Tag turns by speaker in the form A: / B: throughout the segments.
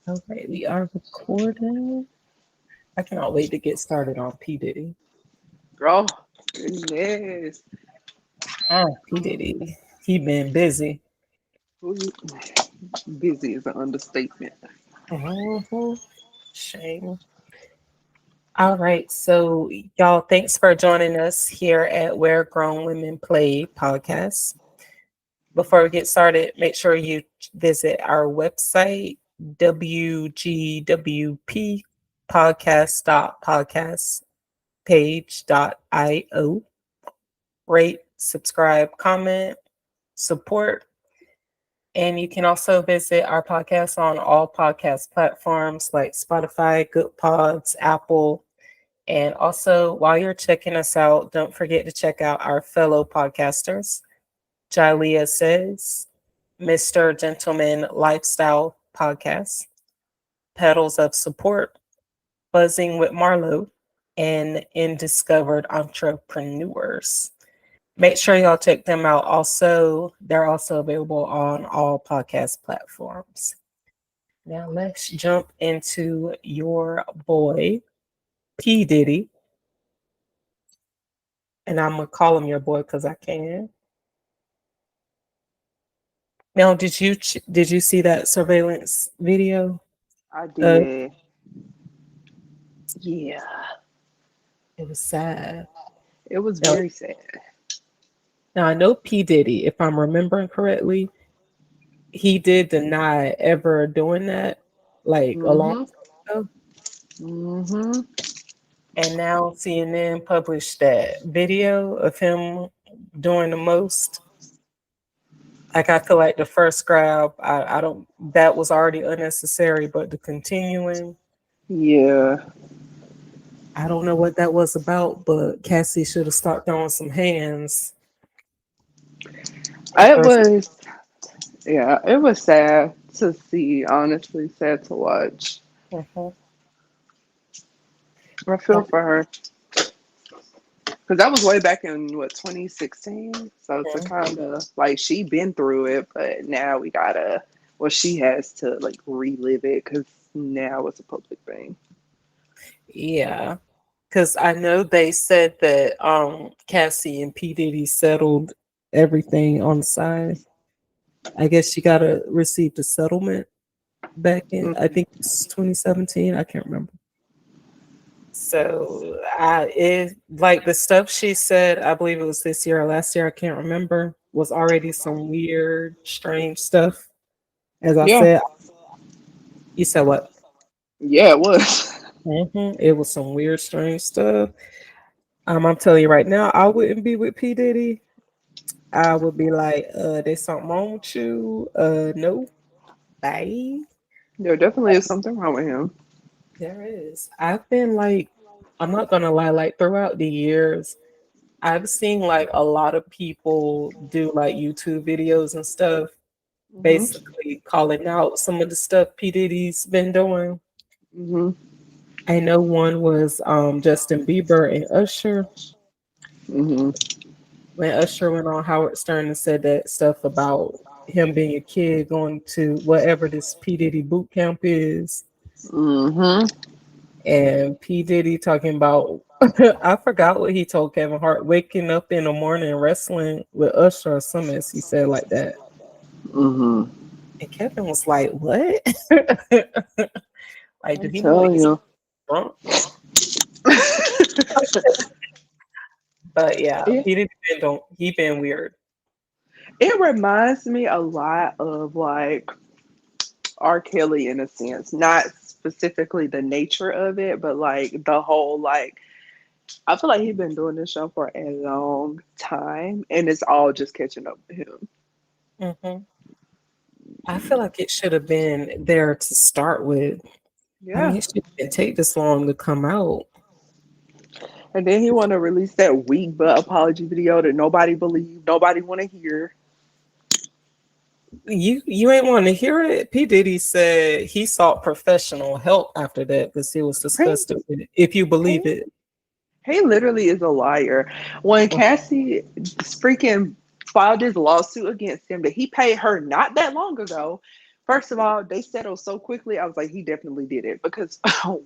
A: Okay, we are recording. I cannot wait to get started on P. Diddy.
B: Oh, goodness.
A: P. Diddy. He been busy.
B: Ooh, busy is an understatement.
A: Mhm. Shame. All right, so y'all, thanks for joining us here at Where Grown Women Play podcast. Before we get started, make sure you visit our website, wgwp podcast page.io. Rate, subscribe, comment, support. And you can also visit our podcast on all podcast platforms like Spotify, Good Pods, Apple. And also, while you're checking us out, don't forget to check out our fellow podcasters. Jalea Says, Mr. Gentleman Lifestyle Podcast, Pedals of Support, Buzzing with Marlo, and Indiscovered Entrepreneurs. Make sure y'all check them out. Also, they're also available on all podcast platforms. Now let's jump into your boy P Diddy, and I'm gonna call him your boy because I can. Now, did you see that surveillance video?
B: I
A: Uh,
B: did. Yeah,
A: it was sad.
B: it was
A: Now,
B: very sad.
A: now I know P Diddy, if I'm remembering correctly, he did deny ever doing that, like a long
B: Mm-hmm.
A: time ago.
B: Mm-hmm.
A: And now CNN published that video of him doing the most. Like I feel like the first grab, I don't that was already unnecessary, but the continuing,
B: Yeah.
A: I don't know what that was about, but Cassie should have started throwing some hands the
B: It
A: first.
B: was, yeah, it was sad to see, honestly, sad to watch.
A: Mhm.
B: I feel for her. Because that was way back in, what, 2016? So to
A: Mhm.
B: kind of, like, she been through it, but now we gotta, well, she has to, like, relive it because now it's a public thing.
A: Yeah, because I know they said that Cassie and P Diddy settled everything on the side. I guess she got to receive the settlement back in, I think it's 2017. I can't remember. So I it like the stuff she said, I believe it was this year or last year, I can't remember, was already some weird, strange stuff. As I
B: Yeah.
A: said, you said what?
B: Yeah, it was.
A: It was some weird, strange stuff. I'm telling you right now, I wouldn't be with P. Diddy. I would be like, there's something wrong with you. No, bye.
B: There definitely is something wrong with him.
A: There is. I've been like, I'm not gonna lie, like throughout the years, I've seen like a lot of people do like YouTube videos and stuff,
B: Hmm.
A: basically calling out some of the stuff P. Diddy's been doing.
B: Hmm.
A: I know one was Justin Bieber and Usher.
B: Hmm.
A: When Usher went on Howard Stern and said that stuff about him being a kid going to whatever this P. Diddy boot camp is,
B: Hmm.
A: and P. Diddy talking about I forgot what he told Kevin Hart, waking up in the morning and wrestling with Usher or something as he said like that.
B: Hmm.
A: And Kevin was like, what? Like, do
B: I'm
A: he know that
B: telling
A: he's
B: you.
A: drunk? But yeah,
B: it,
A: he been weird.
B: it reminds me a lot of like R. Kelly in a sense, not specifically the nature of it, but like the whole like I feel like he's been doing this show for a long time, and it's all just catching up to him.
A: Hmm. I feel like it should have been there to start with. I
B: Yeah,
A: mean, it shouldn't take this long to come out.
B: and then he want to release that weak butt apology video that nobody believed, nobody want to hear.
A: You ain't want to hear it. P Diddy said he sought professional help after that because he was
B: He
A: disgusted with it. If you believe
B: he
A: it,
B: he literally is a liar. When Cassie freaking filed this lawsuit against him that he paid her not that long ago, First of all, they settled so quickly. I was like, he definitely did it because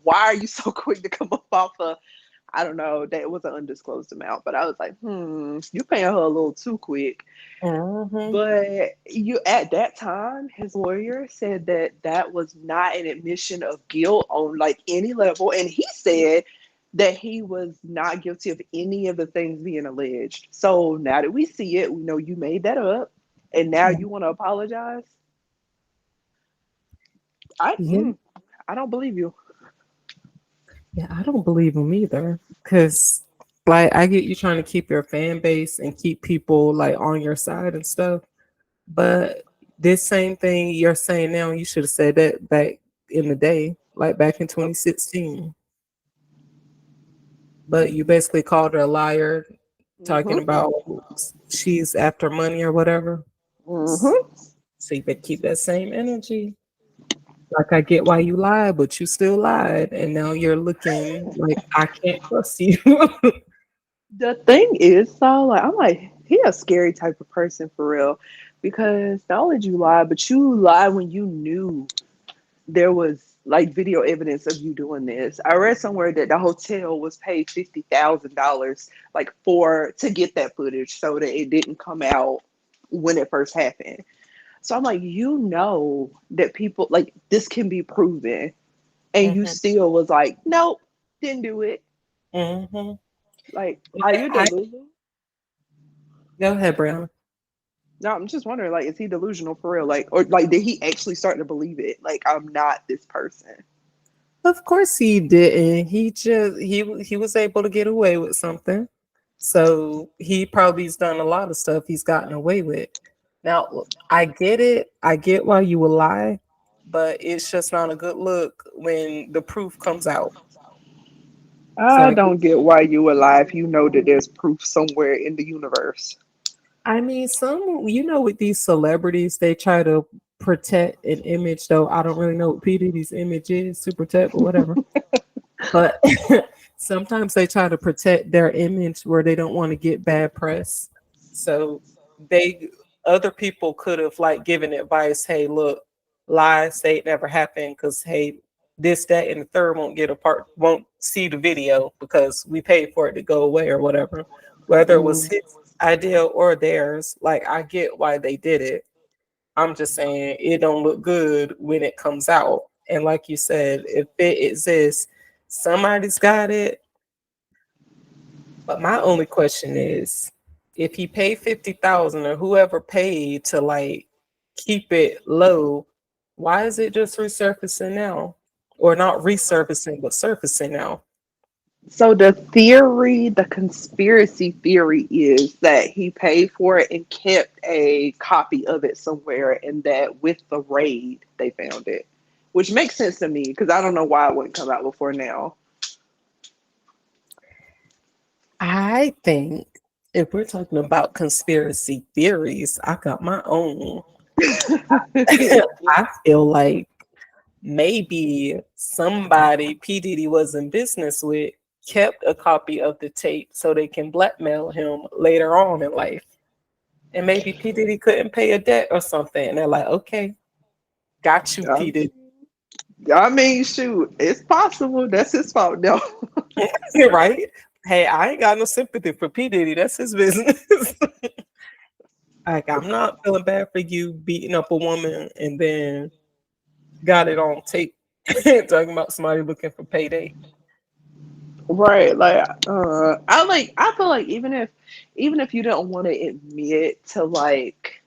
B: why are you so quick to come up off of? I don't know. That was an undisclosed amount, but I was like, you paying her a little too quick.
A: Mm-hmm.
B: But you at that time, his lawyer said that that was not an admission of guilt on like any level, and he said that he was not guilty of any of the things being alleged. So now that we see it, we know you made that up, and now you want to apologize. I
A: Yeah,
B: I don't believe you.
A: yeah, I don't believe him either. Cause like I get you trying to keep your fan base and keep people like on your side and stuff. But this same thing you're saying now, you should have said that back in the day, like back in 2016. But you basically called her a liar, talking
B: Mm-hmm.
A: about she's after money or whatever.
B: Mm-hmm.
A: So you better keep that same energy. Like I get why you lied, but you still lied, and now you're looking like I can't trust you.
B: The thing is, though, like I'm like, he a scary type of person for real, because not only did you lie, but you lied when you knew there was like video evidence of you doing this. I read somewhere that the hotel was paid $50,000 like for to get that footage so that it didn't come out when it first happened. So I'm like, you know that people like this can be proven, and you
A: Hmm.
B: still was like, nope, didn't do it.
A: Hmm.
B: Like, are you
A: I
B: delusional?
A: go ahead, Brown.
B: No, I'm just wondering, like, is he delusional for real? Like, or like, did he actually start to believe it? Like, I'm not this person.
A: Of course he didn't. He was able to get away with something. So he probably's done a lot of stuff he's gotten away with. Now I get it. I get why you would lie, but it's just not a good look when the proof comes out. So
B: I don't get why you alive. You know that there's proof somewhere in the universe.
A: I mean, some with these celebrities, they try to protect an image. Though I don't really know what P Diddy's image is to protect, but whatever. But sometimes they try to protect their image where they don't want to get bad press. So they other people could have like given advice, hey, look, lie, say it never happened, because hey, this, that, and the third won't see the video because we paid for it to go away or whatever. Whether it was
B: Mm.
A: his idea or theirs, like I get why they did it. I'm just saying it don't look good when it comes out. And like you said, if it exists, somebody's got it. But my only question is, if he paid 50,000 or whoever paid to like keep it low, why is it just resurfacing now? Or not resurfacing, but surfacing now?
B: So the theory, the conspiracy theory is that he paid for it and kept a copy of it somewhere, and that with the raid they found it, which makes sense to me because I don't know why it wouldn't come out before now.
A: I think if we're talking about conspiracy theories, I got my own. I feel like maybe somebody P. Diddy was in business with kept a copy of the tape so they can blackmail him later on in life. And maybe P. Diddy couldn't pay a debt or something. And they're like, okay, got you, P.
B: Um,
A: Diddy.
B: I mean, shoot, it's possible. That's his fault, though.
A: Right? Hey, I ain't got no sympathy for P. Diddy. That's his business. Like, I'm not feeling bad for you beating up a woman and then got it on tape talking about somebody looking for payday.
B: Right, like I feel like even if you don't want to admit to like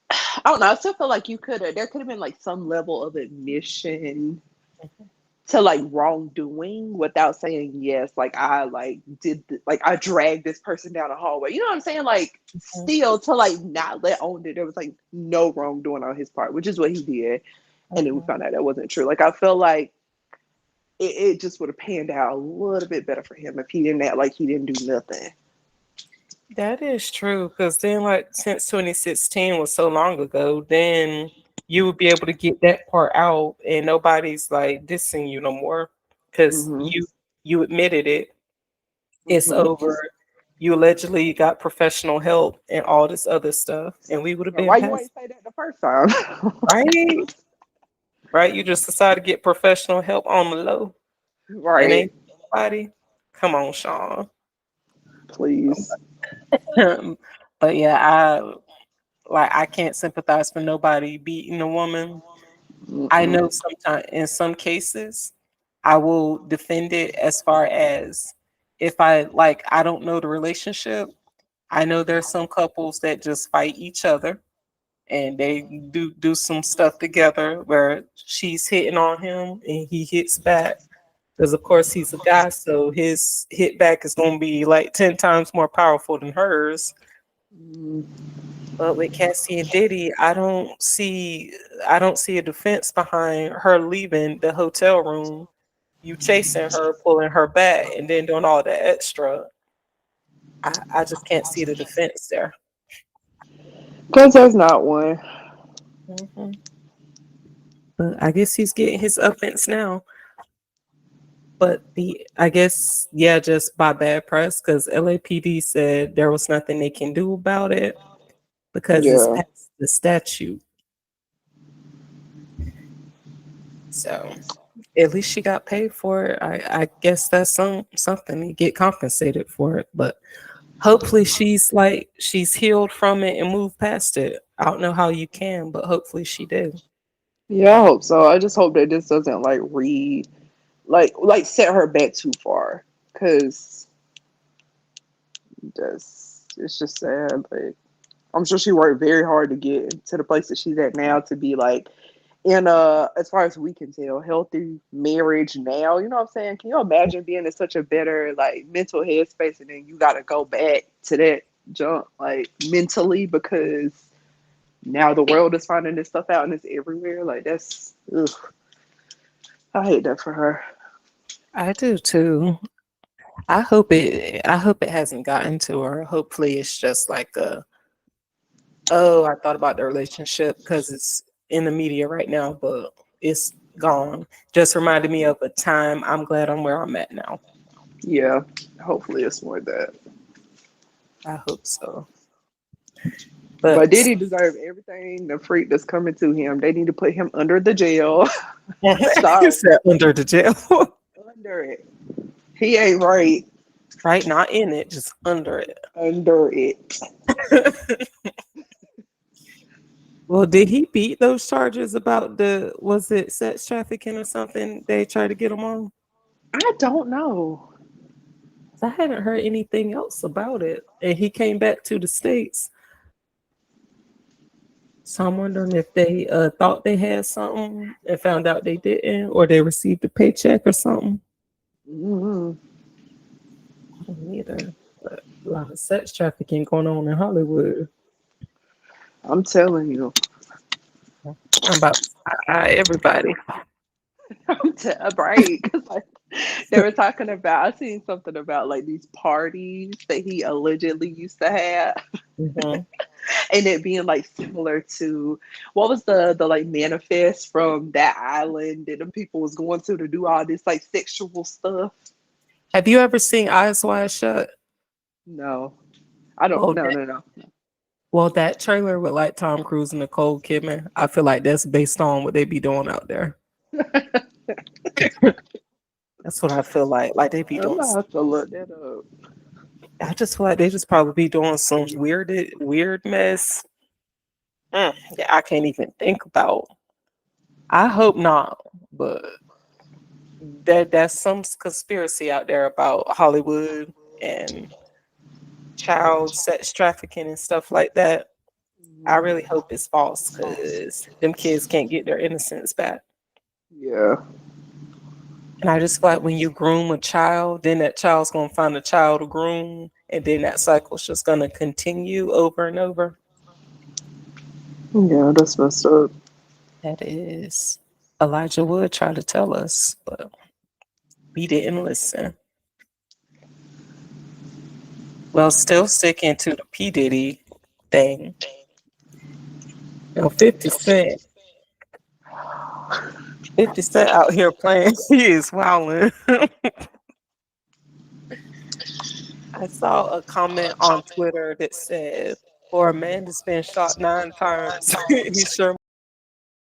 B: I don't know, I still feel like you could have there could have been like some level of admission to like wrongdoing without saying yes, like I like like I dragged this person down the hallway. You know what I'm saying? Like still to like not let on that there was like no wrongdoing on his part, which is what he did. And then we
A: Mhm.
B: found out that wasn't true. Like I feel like it just would have panned out a little bit better for him if he didn't act like he didn't do nothing.
A: That is true, because then, like, since 2016 was so long ago, then you would be able to get that part out, and nobody's like dissing you no more, because
B: Hmm.
A: you admitted it. It's
B: Hmm.
A: over. you allegedly got professional help and all this other stuff, and we would have
B: Yeah,
A: been
B: why you ain't
A: past,
B: say that the first time?
A: right? Right? You just decided to get professional help on the low and
B: Right.
A: ain't nobody. Come on, Sean.
B: Please.
A: But yeah, I can't sympathize for nobody beating a woman. I
B: Mm-mm.
A: know sometimes in some cases I will defend it as far as if I don't know the relationship. I know there's some couples that just fight each other and they do some stuff together where she's hitting on him and he hits back. Because of course he's a guy, so his hit back is gonna be like 10 times more powerful than hers.
B: Mm.
A: But with Cassie and Diddy, I don't see a defense behind her leaving the hotel room, you chasing her, pulling her back, and then doing all that extra. I just can't see the defense there.
B: Because there's not one.
A: Mhm. But I guess he's getting his uppance now. But I guess, yeah, just by bad press, because LAPD said there was nothing they can do about it because it's
B: Yeah.
A: past the statute. So at least she got paid for it. I guess that's something to get compensated for it. But hopefully she's healed from it and moved past it. I don't know how you can, but hopefully she did.
B: Yeah, I hope so. I just hope that this doesn't like set her back too far. Cause it's just sad. Like I'm sure she worked very hard to get to the place that she's at now to be like in a, as far as we can tell, healthy marriage now. You know what I'm saying? Can you imagine being in such a better like mental headspace and then you gotta go back to that junk like mentally because now the world is finding this stuff out and it's everywhere. Like that's ugh. I hate that for her.
A: I do too. I hope it hasn't gotten to her. Hopefully it's just like oh, I thought about the relationship because it's in the media right now, but it's gone. Just reminded me of a time. I'm glad I'm where I'm at now.
B: Yeah. Hopefully it's more that.
A: I hope so.
B: But
A: But
B: Diddy deserve everything the freak that's coming to him. They need to put him under the jail.
A: you
B: Sorry.
A: said under the jail.
B: Under it. He ain't right.
A: Right? Not in it, just under
B: Under it.
A: it. Well, did he beat those charges about was it sex trafficking or something they tried to get him on?
B: I don't know.
A: I hadn't heard anything else about it. And he came back to the States. So I'm wondering if they thought they had something and found out they didn't, or they received a paycheck or something.
B: Mhm.
A: I don't either. But a lot of sex trafficking going on in Hollywood.
B: I'm telling you.
A: I'm about to everybody.
B: Right. 'Cause, like, they were talking about, I seen something about like these parties that he allegedly used to have.
A: Mhm.
B: And it being like similar to what was the like manifest from that island that the people was going to do all this like sexual stuff.
A: Have you ever seen Eyes Wide Shut?
B: No, I don't.
A: Well,
B: No,
A: that,
B: no, no.
A: well, that trailer with like Tom Cruise and Nicole Kidman, I feel like that's based on what they be doing out there. That's what I feel like. Like they be
B: I'm
A: doing.
B: gonna have to look that up.
A: I just feel like they just probably be doing some weird mess. Yeah, I can't even think about. I hope not, but that's some conspiracy out there about Hollywood and child sex trafficking and stuff like that. I really hope it's false because them kids can't get their innocence back.
B: Yeah,
A: And I just feel like when you groom a child, then that child's gonna find a child to groom, and then that cycle's just gonna continue over and over.
B: yeah, that's messed up.
A: That is Elijah Wood tried to tell us, but we didn't listen. Well, still sticking to the P. Diddy thing. 50 Cent. 50 Cent out here playing. He is wilding. I saw a comment on Twitter that said, "For a man that's been shot 9 times, he sure